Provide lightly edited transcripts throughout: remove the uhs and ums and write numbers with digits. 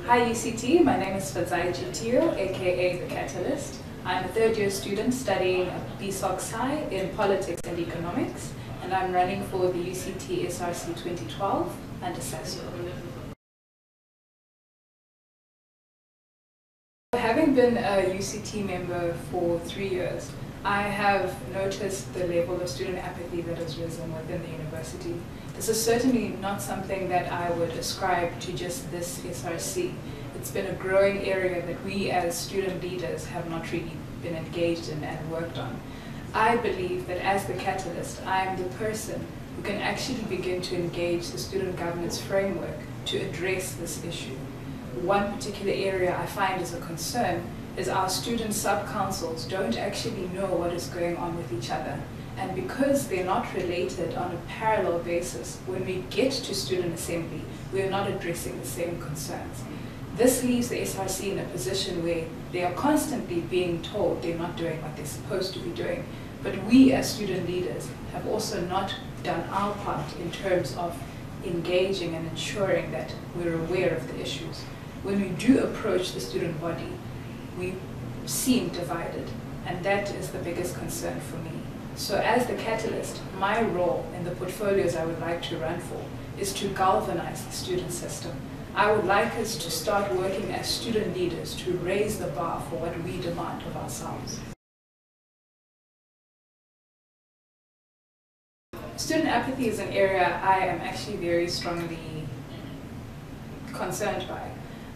Hi UCT, my name is Fadzai Chitiyo, aka The Catalyst. I'm a third year student studying a BSOC Sci in Politics and Economics, and I'm running for the UCT SRC 2012 and Assessor. Having been a UCT member for 3 years, I have noticed the level of student apathy that has risen within the university. This is certainly not something that I would ascribe to just this SRC. It's been a growing area that we as student leaders have not really been engaged in and worked on. I believe that as the catalyst, I am the person who can actually begin to engage the student governance framework to address this issue. One particular area I find is a concern is our student sub-councils don't actually know what is going on with each other. And because they're not related on a parallel basis, when we get to student assembly, we are not addressing the same concerns. This leaves the SRC in a position where they are constantly being told they're not doing what they're supposed to be doing. But we as student leaders have also not done our part in terms of engaging and ensuring that we're aware of the issues. When we do approach the student body, we seem divided, and that is the biggest concern for me. So as the catalyst, my role in the portfolios I would like to run for is to galvanize the student system. I would like us to start working as student leaders to raise the bar for what we demand of ourselves. Student apathy is an area I am actually very strongly concerned by.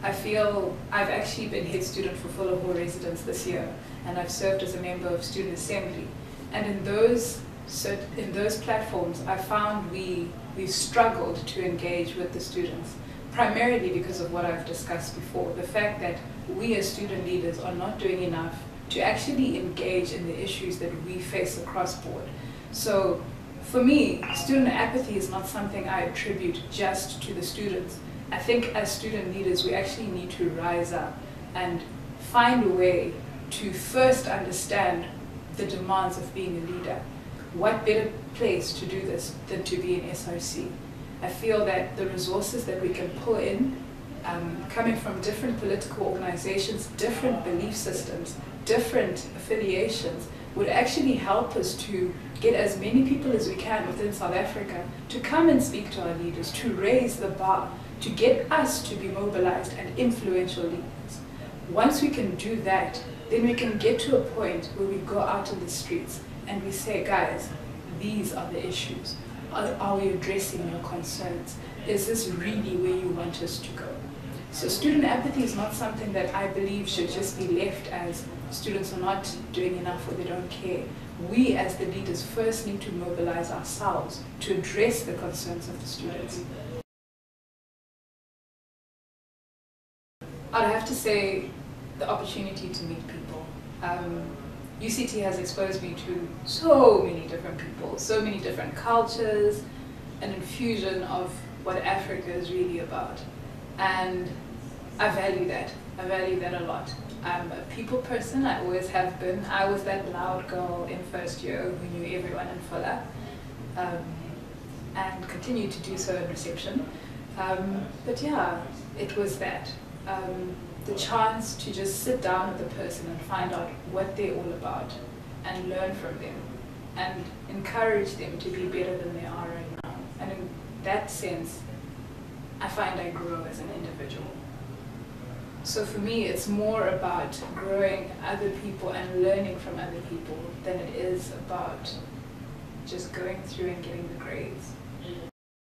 I feel I've actually been head student for Fuller Hall residence this year, and I've served as a member of student assembly. And in those platforms, I found we've struggled to engage with the students, primarily because of what I've discussed before, the fact that we as student leaders are not doing enough to actually engage in the issues that we face across board. So for me, student apathy is not something I attribute just to the students. I think as student leaders, we actually need to rise up and find a way to first understand the demands of being a leader. What better place to do this than to be an SRC? I feel that the resources that we can pull in, coming from different political organizations, different belief systems, different affiliations, would actually help us to get as many people as we can within South Africa to come and speak to our leaders, to raise the bar, to get us to be mobilized and influential leaders. Once we can do that, then we can get to a point where we go out in the streets and we say, guys, these are the issues. Are we addressing your concerns? Is this really where you want us to go? So student apathy is not something that I believe should just be left as students are not doing enough or they don't care. We as the leaders first need to mobilize ourselves to address the concerns of the students. I'd have to say the opportunity to meet people. UCT has exposed me to so many different people, so many different cultures, an infusion of what Africa is really about. And I value that. I value that a lot. I'm a people person, I always have been. I was that loud girl in first year who knew everyone in Fuller, and continue to do so in reception. But yeah, it was that. The chance to just sit down with a person and find out what they're all about and learn from them and encourage them to be better than they are right now. And in that sense, I find I grow as an individual. So for me, it's more about growing other people and learning from other people than it is about just going through and getting the grades.